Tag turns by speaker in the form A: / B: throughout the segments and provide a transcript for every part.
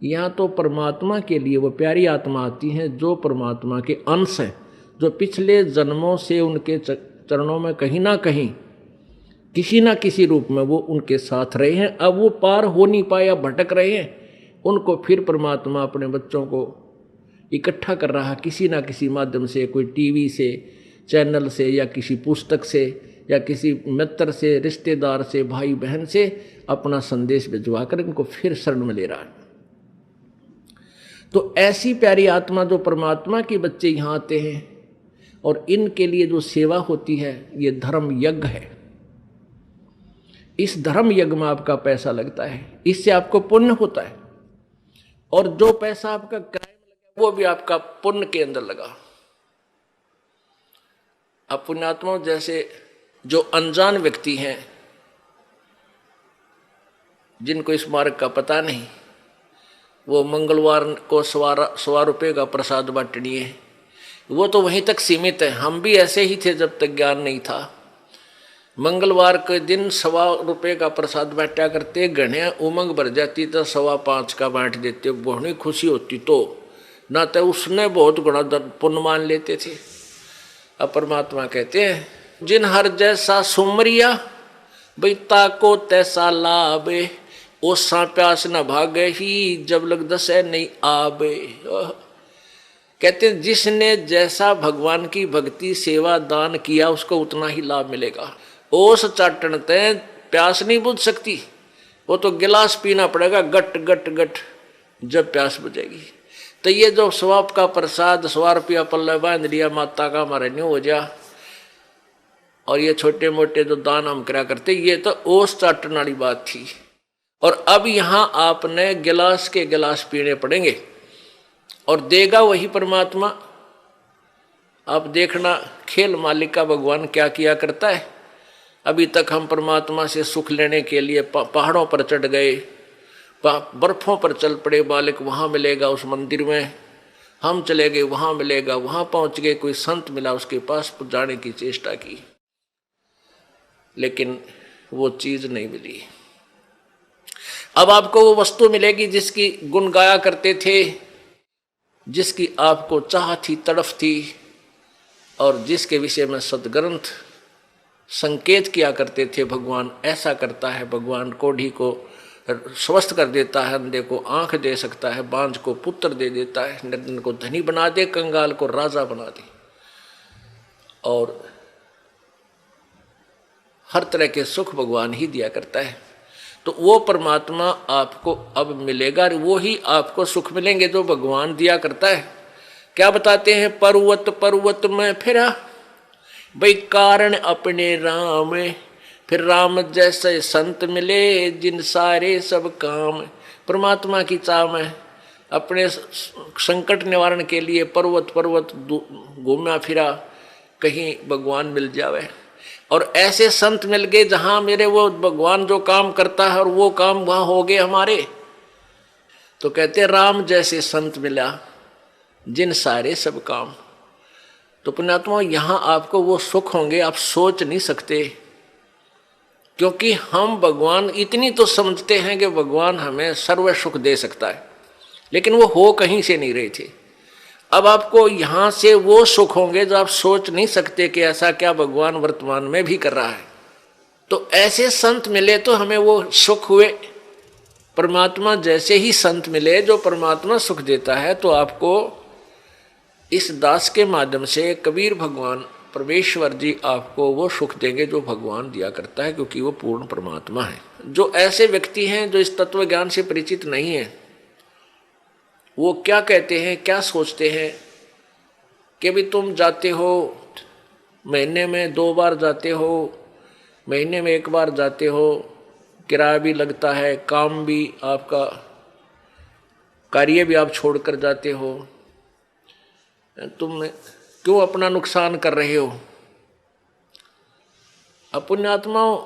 A: यहाँ तो परमात्मा के लिए वो प्यारी आत्मा आती है जो परमात्मा के अंश हैं, जो पिछले जन्मों से उनके चरणों में कहीं ना कहीं किसी ना किसी रूप में वो उनके साथ रहे हैं। अब वो पार हो नहीं पाए, अब भटक रहे हैं, उनको फिर परमात्मा अपने बच्चों को इकट्ठा कर रहा किसी ना किसी माध्यम से, कोई टीवी से, चैनल से, या किसी पुस्तक से, या किसी मित्र से, रिश्तेदार से, भाई बहन से अपना संदेश भिजवा कर इनको फिर शरण में ले रहा है। तो ऐसी प्यारी आत्मा जो परमात्मा के बच्चे यहाँ आते हैं और इनके लिए जो सेवा होती है, ये धर्म यज्ञ है। इस धर्म यज्ञ में आपका पैसा लगता है, इससे आपको पुण्य होता है, और जो पैसा आपका किराए में लगा वो भी आपका पुण्य के अंदर लगा। अब पुण्यात्माओं, जैसे जो अनजान व्यक्ति हैं जिनको इस मार्ग का पता नहीं, वो मंगलवार को 1.25 रुपये का प्रसाद बांटनी है, वो तो वहीं तक सीमित है। हम भी ऐसे ही थे जब तक ज्ञान नहीं था। मंगलवार के दिन 1.25 रुपये का प्रसाद बांटा करते, घने उमंग भर जाती तो 5.25 का बांट देते, बहुत खुशी होती। तो ना तो उसने बहुत गुणा पुण्य मान लेते थे। अब परमात्मा कहते हैं, जिन हर जैसा सुमरिया बैता को तैसा लाभे, ओसा प्यास न भागे ही जब लग दसे नहीं आबे। कहते हैं जिसने जैसा भगवान की भक्ति सेवा दान किया उसको उतना ही लाभ मिलेगा। ओस चाटन ते प्यास नहीं बुझ सकती, वो तो गिलास पीना पड़ेगा गट गट गट जब प्यास बुझेगी। तो ये जो स्वाप का प्रसाद 100 रुपया पल्ले बांध लिया माता का हमारे नहीं हो जा, और ये छोटे मोटे जो दान हम करा करते, ये तो ओस चाटन वाली बात थी। और अब यहाँ आपने गिलास के गिलास पीने पड़ेंगे और देगा वही परमात्मा। आप देखना खेल मालिक का भगवान क्या किया करता है। अभी तक हम परमात्मा से सुख लेने के लिए पहाड़ों पर चढ़ गए, बर्फों पर चल पड़े, मालिक वहाँ मिलेगा उस मंदिर में, हम चले गए वहाँ मिलेगा, वहाँ पहुँच गए, कोई संत मिला उसके पास जाने की चेष्टा की, लेकिन वो चीज़ नहीं मिली। अब आपको वो वस्तु मिलेगी जिसकी गुण गाया करते थे, जिसकी आपको चाह थी, तड़फ थी, और जिसके विषय में सदग्रंथ संकेत किया करते थे। भगवान ऐसा करता है, भगवान कोढ़ी को स्वस्थ कर देता है, अंधे को आंख दे सकता है, बांझ को पुत्र दे देता है, निर्धन को धनी बना दे, कंगाल को राजा बना दे, और हर तरह के सुख भगवान ही दिया करता है। तो वो परमात्मा आपको अब मिलेगा, वो ही आपको सुख मिलेंगे जो भगवान दिया करता है। क्या बताते हैं, पर्वत पर्वत में फिरा भाई कारण अपने राम, फिर राम जैसे संत मिले जिन सारे सब काम। परमात्मा की चाह में अपने संकट निवारण के लिए पर्वत पर्वत घूमा फिरा, कहीं भगवान मिल जावे, और ऐसे संत मिल गए जहाँ मेरे वो भगवान जो काम करता है और वो काम वहाँ हो गए हमारे। तो कहते राम जैसे संत मिला जिन सारे सब काम। तो पुण्यात्मा, यहाँ आपको वो सुख होंगे आप सोच नहीं सकते, क्योंकि हम भगवान इतनी तो समझते हैं कि भगवान हमें सर्व सुख दे सकता है, लेकिन वो हो कहीं से नहीं रहे थे। अब आपको यहाँ से वो सुख होंगे जो आप सोच नहीं सकते कि ऐसा क्या भगवान वर्तमान में भी कर रहा है। तो ऐसे संत मिले तो हमें वो सुख हुए। परमात्मा जैसे ही संत मिले जो परमात्मा सुख देता है, तो आपको इस दास के माध्यम से कबीर भगवान परमेश्वर जी आपको वो सुख देंगे जो भगवान दिया करता है, क्योंकि वो पूर्ण परमात्मा है। जो ऐसे व्यक्ति हैं जो इस तत्व ज्ञान से परिचित नहीं है, वो क्या कहते हैं, क्या सोचते हैं कि भी तुम जाते हो, महीने में 2 बार जाते हो, महीने में 1 बार जाते हो, किराया भी लगता है, काम भी आपका, कार्य भी आप छोड़कर जाते हो, तुम क्यों अपना नुकसान कर रहे हो। अब पुण्यात्माओं,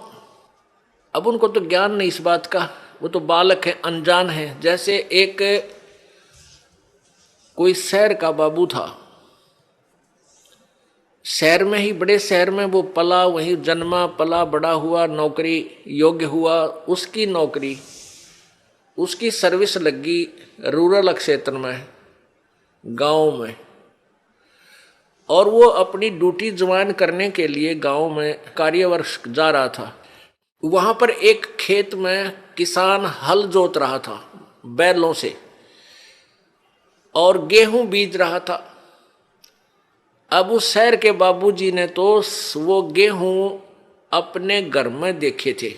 A: अब उनको तो ज्ञान नहीं इस बात का, वो तो बालक है, अनजान है। जैसे एक कोई शहर का बाबू था, शहर में ही, बड़े शहर में वो पला, वहीं जन्मा पला, बड़ा हुआ, नौकरी योग्य हुआ, उसकी नौकरी उसकी सर्विस लगी रूरल क्षेत्र में, गांव में, और वो अपनी ड्यूटी ज्वाइन करने के लिए गांव में कार्यवर्ष जा रहा था। वहां पर एक खेत में किसान हल जोत रहा था बैलों से और गेहूं बीज रहा था। अब उस शहर के बाबूजी ने तो वो गेहूं अपने घर में देखे थे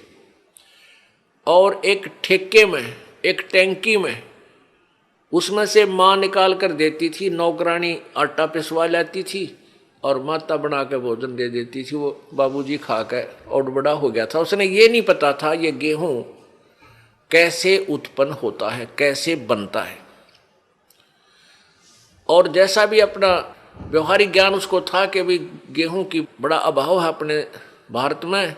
A: और एक ठेके में, एक टैंकी में, उसमें से माँ निकाल कर देती थी, नौकरानी आटा पिसवा लाती थी और माता बना के भोजन दे देती थी। वो बाबूजी खा कर और बड़ा हो गया था। उसने ये नहीं पता था ये गेहूं कैसे उत्पन्न होता है, कैसे बनता है। और जैसा भी अपना व्यवहारिक ज्ञान उसको था कि भी गेहूं की बड़ा अभाव है अपने भारत में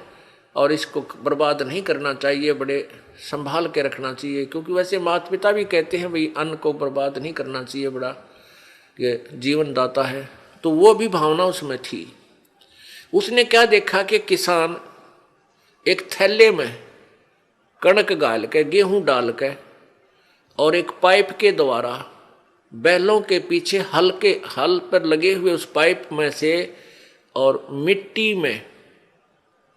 A: और इसको बर्बाद नहीं करना चाहिए, बड़े संभाल के रखना चाहिए, क्योंकि वैसे माता पिता भी कहते हैं भाई अन्न को बर्बाद नहीं करना चाहिए, बड़ा ये जीवन दाता है। तो वो भी भावना उसमें थी। उसने क्या देखा कि किसान एक थैले में कणक गाल के, गेहूं डाल के और एक पाइप के द्वारा बैलों के पीछे हल पर लगे हुए उस पाइप में से और मिट्टी में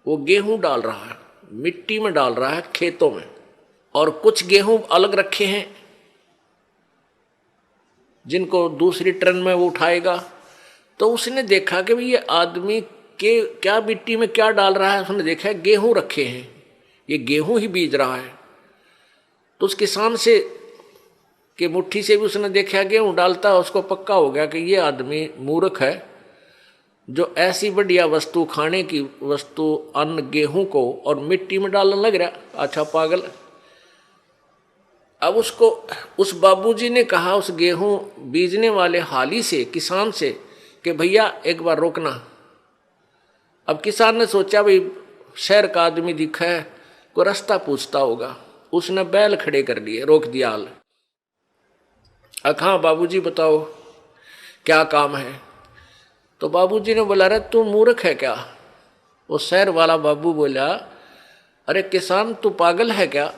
A: वो गेहूं डाल रहा है, मिट्टी में डाल रहा है खेतों में, और कुछ गेहूं अलग रखे हैं जिनको दूसरी ट्रेन में वो उठाएगा। तो उसने देखा कि भाई ये आदमी के क्या मिट्टी में क्या डाल रहा है। उसने देखा गेहूं रखे हैं, ये गेहूं ही बीज रहा है। तो उस किसान से कि मुट्ठी से भी उसने देखा गेहूं डालता, उसको पक्का हो गया कि ये आदमी मूर्ख है जो ऐसी बढ़िया वस्तु, खाने की वस्तु, अन्न, गेहूं को और मिट्टी में डालने लग रहा, अच्छा पागल। अब उसको उस बाबूजी ने कहा उस गेहूं बीजने वाले हाली से, किसान से, कि भैया एक बार रोकना। अब किसान ने सोचा भाई शहर का आदमी दिखा है, कोई रास्ता पूछता होगा। उसने बैल खड़े कर दिए, रोक दिया हाल। हाँ बाबूजी बताओ क्या काम है। तो बाबूजी ने बोला, अरे तू मूर्ख है क्या। वो शहर वाला बाबू बोला, अरे किसान तू पागल है क्या,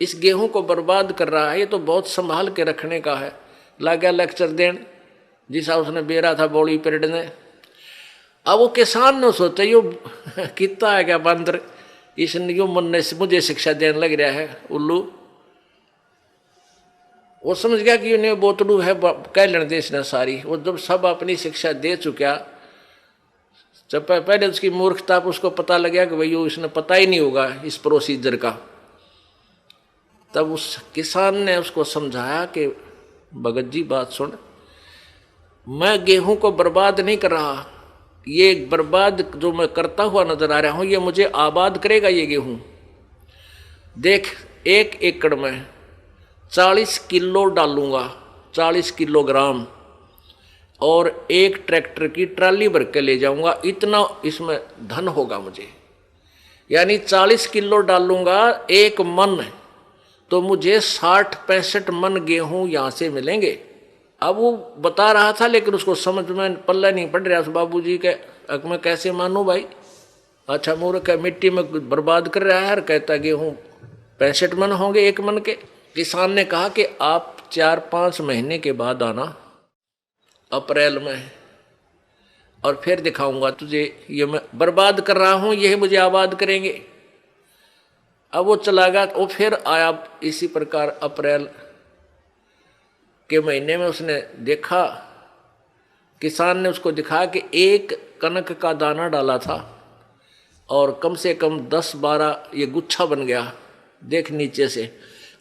A: इस गेहूं को बर्बाद कर रहा है, ये तो बहुत संभाल के रखने का है। ला गया लेक्चर देन जिसा उसने बेरा था बॉडी पीरियड ने। अब वो किसान ने सोचा यो कितना है क्या बंदर, इसने यो मन ने मुझे शिक्षा देने लग रहा है उल्लू। वो समझ गया कि उन्हें बोतलू है कह लेने देश ने सारी। वो जब सब अपनी शिक्षा दे चुका, जब पहले उसकी मूर्खता उसको पता लग गया कि भाई इसने पता ही नहीं होगा इस प्रोसीजर का, तब उस किसान ने उसको समझाया कि भगत जी बात सुन, मैं गेहूं को बर्बाद नहीं कर रहा, ये बर्बाद जो मैं करता हुआ नजर आ रहा हूं ये मुझे आबाद करेगा। ये गेहूं देख, 1 एकड़ में 40 किलो डालूंगा, 40 किलोग्राम, और एक ट्रैक्टर की ट्राली भर के ले जाऊंगा, इतना इसमें धन होगा मुझे। यानी 40 किलो डालूंगा 1 मन, तो मुझे 60-65 मन गेहूं यहां से मिलेंगे। अब वो बता रहा था लेकिन उसको समझ में पल्ला नहीं पड़ रहा उस बाबूजी के। अब मैं कैसे मानूं भाई, अच्छा मूर्ख है, मिट्टी में बर्बाद कर रहा है और कहता गेहूं 65 मन होंगे 1 मन के। किसान ने कहा कि आप 4-5 महीने के बाद आना, अप्रैल में, और फिर दिखाऊंगा तुझे ये मैं बर्बाद कर रहा हूं, यही मुझे आबाद करेंगे। अब वो चला गया। वो फिर आया इसी प्रकार अप्रैल के महीने में। उसने देखा, किसान ने उसको दिखाया कि 1 कनक का दाना डाला था और कम से कम 10-12 ये गुच्छा बन गया, देख नीचे से,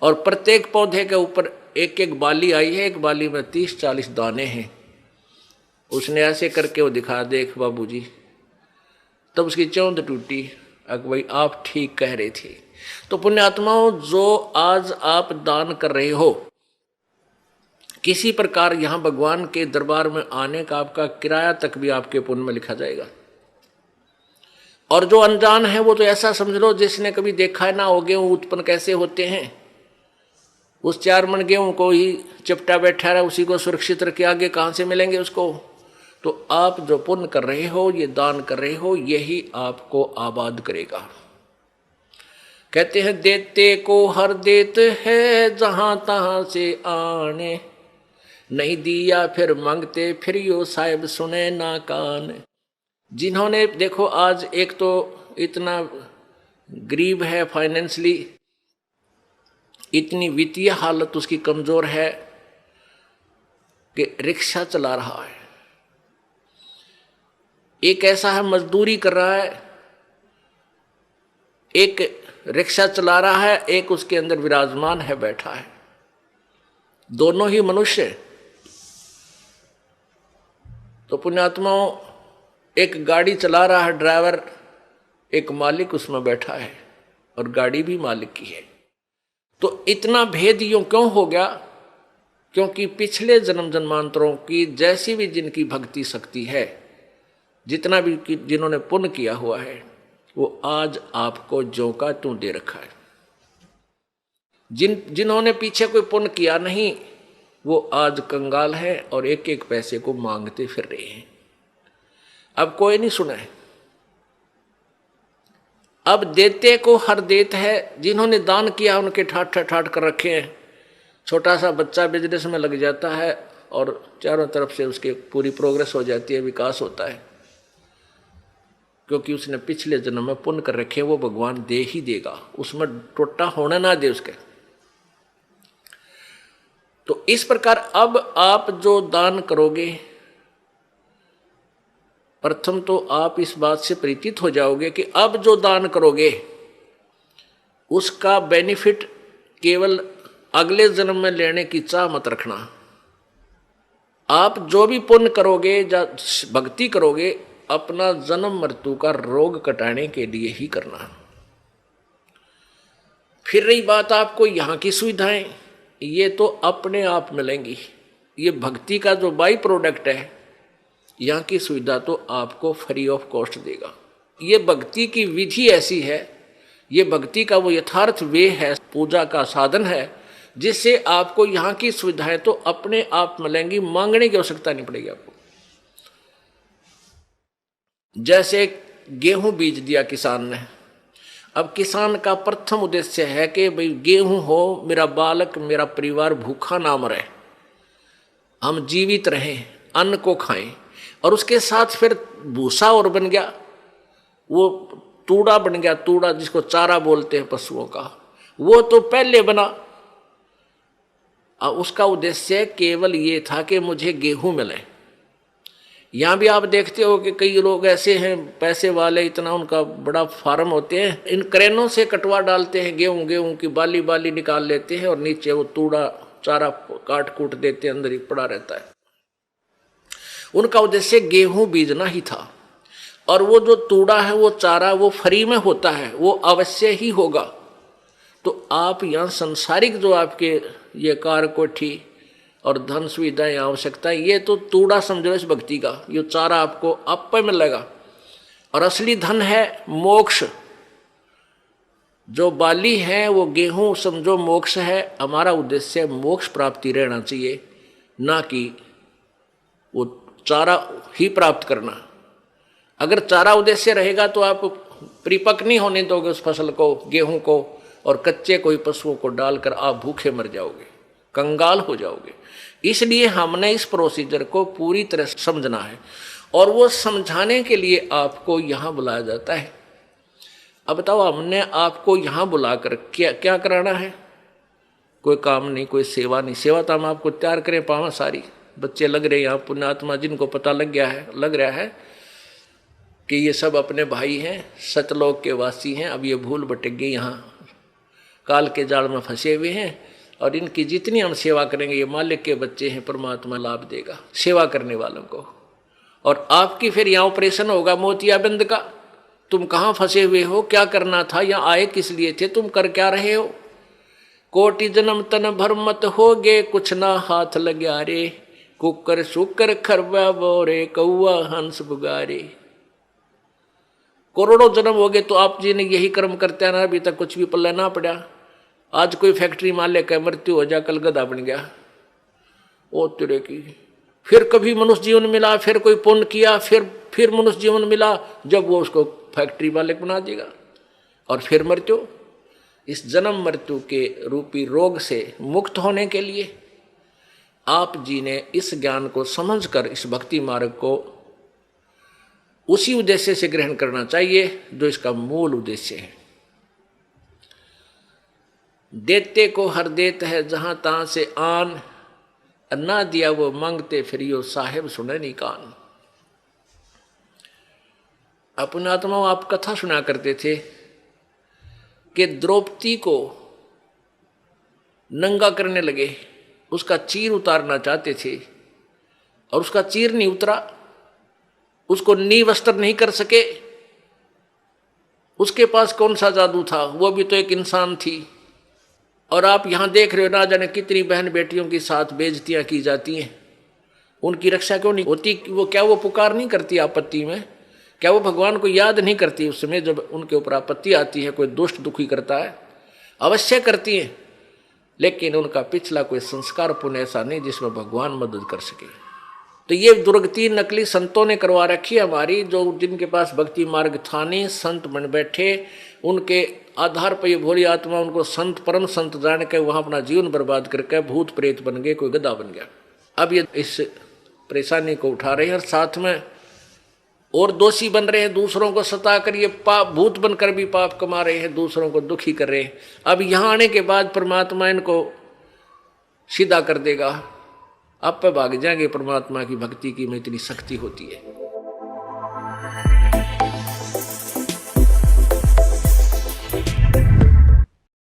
A: और प्रत्येक पौधे के ऊपर 1-1 बाली आई है, एक बाली में 30-40 दाने हैं। उसने ऐसे करके वो दिखा, देख बाबूजी। तब उसकी चौंध टूटी, भाई आप ठीक कह रहे थे। तो पुण्यात्माओं, जो आज आप दान कर रहे हो, किसी प्रकार यहां भगवान के दरबार में आने का आपका किराया तक भी आपके पुण्य में लिखा जाएगा। और जो अनजान है वो तो ऐसा समझ लो जिसने कभी देखा ना हो गेहूं उत्पन्न कैसे होते हैं, उस 4 मन गेहूं को ही चिपटा बैठा रहा, उसी को सुरक्षित रखे, आगे कहां से मिलेंगे उसको। तो आप जो पुण्य कर रहे हो, ये दान कर रहे हो, यही आपको आबाद करेगा। कहते हैं देते को हर देत है जहां तहां से आने, नहीं दिया फिर मांगते फिर यो साहिब सुने ना कान। जिन्होंने देखो आज एक तो इतना गरीब है, फाइनेंशियली इतनी वित्तीय हालत उसकी कमजोर है कि रिक्शा चला रहा है, एक ऐसा है मजदूरी कर रहा है, एक रिक्शा चला रहा है, एक उसके अंदर विराजमान है, बैठा है, दोनों ही मनुष्य। तो पुण्यात्माओं, एक गाड़ी चला रहा है ड्राइवर, एक मालिक उसमें बैठा है और गाड़ी भी मालिक की है। तो इतना भेद यूं क्यों हो गया? क्योंकि पिछले जन्म जन्मांतरों की जैसी भी जिनकी भक्ति शक्ति है, जितना भी जिन्होंने पुण्य किया हुआ है, वो आज आपको ज्यों का त्यों दे रखा है। जिन्होंने पीछे कोई पुण्य किया नहीं, वो आज कंगाल है और एक एक पैसे को मांगते फिर रहे हैं। अब कोई नहीं सुना है, अब देते को हर देत है। जिन्होंने दान किया उनके ठाट ठाट कर रखे हैं। छोटा सा बच्चा बिजनेस में लग जाता है और चारों तरफ से उसकी पूरी प्रोग्रेस हो जाती है, विकास होता है, क्योंकि उसने पिछले जन्म में पुण्य कर रखे, वो भगवान दे ही देगा, उसमें टोटा होने ना दे उसके। तो इस प्रकार अब आप जो दान करोगे, प्रथम तो आप इस बात से परिचित हो जाओगे कि अब जो दान करोगे उसका बेनिफिट केवल अगले जन्म में लेने की चाह मत रखना। आप जो भी पुण्य करोगे या भक्ति करोगे, अपना जन्म मृत्यु का रोग कटाने के लिए ही करना। फिर रही बात आपको यहाँ की सुविधाएं, ये तो अपने आप मिलेंगी। ये भक्ति का जो बाई प्रोडक्ट है, यहाँ की सुविधा तो आपको फ्री ऑफ कॉस्ट देगा। ये भक्ति की विधि ऐसी है, ये भक्ति का वो यथार्थ वे है, पूजा का साधन है, जिससे आपको यहाँ की सुविधाएं तो अपने आप मिलेंगी, मांगने की आवश्यकता नहीं पड़ेगी आपको। जैसे गेहूं बीज दिया किसान ने, अब किसान का प्रथम उद्देश्य है कि भाई गेहूं हो, मेरा बालक मेरा परिवार भूखा ना मरे, हम जीवित रहें, अन्न को खाएं। और उसके साथ फिर भूसा और बन गया, वो तूड़ा बन गया, तूड़ा जिसको चारा बोलते हैं पशुओं का, वो तो पहले बना। उसका उद्देश्य केवल ये था कि मुझे गेहूं मिले। यहाँ भी आप देखते हो कि कई लोग ऐसे हैं पैसे वाले, इतना उनका बड़ा फार्म होते हैं, इन क्रेनों से कटवा डालते हैं, गेहूं की बाली बाली निकाल लेते हैं और नीचे वो तूड़ा चारा काट कूट देते हैं, अंदर ही पड़ा रहता है। उनका उद्देश्य गेहूं बीजना ही था। और वो जो तूड़ा है, वो चारा, वो फ्री में होता है, वो अवश्य ही होगा। तो आप यहाँ संसारिक जो आपके ये कार कोठी और धन सुविधाएं आवश्यकता, ये तो तूड़ा समझो इस भक्ति का, ये चारा आपको आप पे मिलेगा। और असली धन है मोक्ष। जो बाली है वो गेहूं समझो मोक्ष है। हमारा उद्देश्य मोक्ष प्राप्ति रहना चाहिए, ना कि वो चारा ही प्राप्त करना। अगर चारा उद्देश्य रहेगा तो आप परिपक्व नहीं होने दोगे उस फसल को, गेहूं को, और कच्चे कोई पशुओं को डालकर आप भूखे मर जाओगे, कंगाल हो जाओगे। इसलिए हमने इस प्रोसीजर को पूरी तरह समझना है, और वो समझाने के लिए आपको यहाँ बुलाया जाता है। अब बताओ, हमने आपको यहाँ बुलाकर क्या क्या कराना है? कोई काम नहीं, कोई सेवा नहीं। सेवा तो हम आपको तैयार करें पावा सारी, बच्चे लग रहे हैं यहाँ, पुण्यात्मा जिनको पता लग रहा है कि ये सब अपने भाई हैं, सतलोक के वासी हैं। अब ये भूल भटक गए, यहाँ काल के जाल में फंसे हुए हैं, और इनकी जितनी हम सेवा करेंगे, ये मालिक के बच्चे हैं, परमात्मा लाभ देगा सेवा करने वालों को। और आपकी फिर यहाँ ऑपरेशन होगा मोतियाबिंद का। तुम कहाँ फंसे हुए हो, क्या करना था, यहाँ आए किस लिए थे, तुम कर क्या रहे हो? कोटि जन्म तन भर मत होगे, कुछ ना हाथ लग्या रे, कुकर शुकर खरबा बोरे, कौआ हंस बुगारे। करोड़ों जन्म हो गए तो आप जी ने यही कर्म करते हैं ना, अभी तक कुछ भी पल्ला ना पड़ा। आज कोई फैक्ट्री मालिक है, मृत्यु हो जा, कल गधा बन गया, ओ तेरे की। फिर कभी मनुष्य जीवन मिला, फिर कोई पुण्य किया, फिर मनुष्य जीवन मिला, जब वो उसको फैक्ट्री मालिक बना देगा, और फिर मृत्यु। इस जन्म मृत्यु के रूपी रोग से मुक्त होने के लिए आप जी ने इस ज्ञान को समझकर इस भक्ति मार्ग को उसी उद्देश्य से ग्रहण करना चाहिए जो इसका मूल उद्देश्य है। देते को हर देत है जहां तहां से आन, ना दिया वो मांगते फिरियो साहेब सुने नहीं कान। अपने आत्माओं आप कथा सुना करते थे कि द्रौपदी को नंगा करने लगे, उसका चीर उतारना चाहते थे और उसका चीर नहीं उतरा, उसको नी वस्त्र नहीं कर सके। उसके पास कौन सा जादू था, वो भी तो एक इंसान थी। और आप यहां देख रहे हो ना जाने कितनी बहन बेटियों के साथ बेइज्जतियां की जाती हैं, उनकी रक्षा क्यों नहीं होती? वो क्या वो पुकार नहीं करती आपत्ति में? क्या वो भगवान को याद नहीं करती उस समय जब उनके ऊपर आपत्ति आती है, कोई दुष्ट दुखी करता है? अवश्य करती हैं, लेकिन उनका पिछला कोई संस्कार पुण्य ऐसा नहीं जिसमें भगवान मदद कर सके। तो ये दुर्गति नकली संतों ने करवा रखी है हमारी, जो जिनके पास भक्ति मार्ग था नहीं, संत बन बैठे, उनके आधार पर ये भोली आत्मा उनको संत परम संत जान के वहां अपना जीवन बर्बाद करके भूत प्रेत बन गए, कोई गधा बन गया। अब ये इस परेशानी को उठा रहे हैं और साथ में और दोषी बन रहे हैं, दूसरों को सता कर ये पाप भूत बनकर भी पाप कमा रहे हैं, दूसरों को दुखी कर रहे हैं। अब यहाँ आने के बाद परमात्मा इनको सीधा कर देगा, अब पे भाग जाएंगे। परमात्मा की भक्ति की में इतनी शक्ति होती है।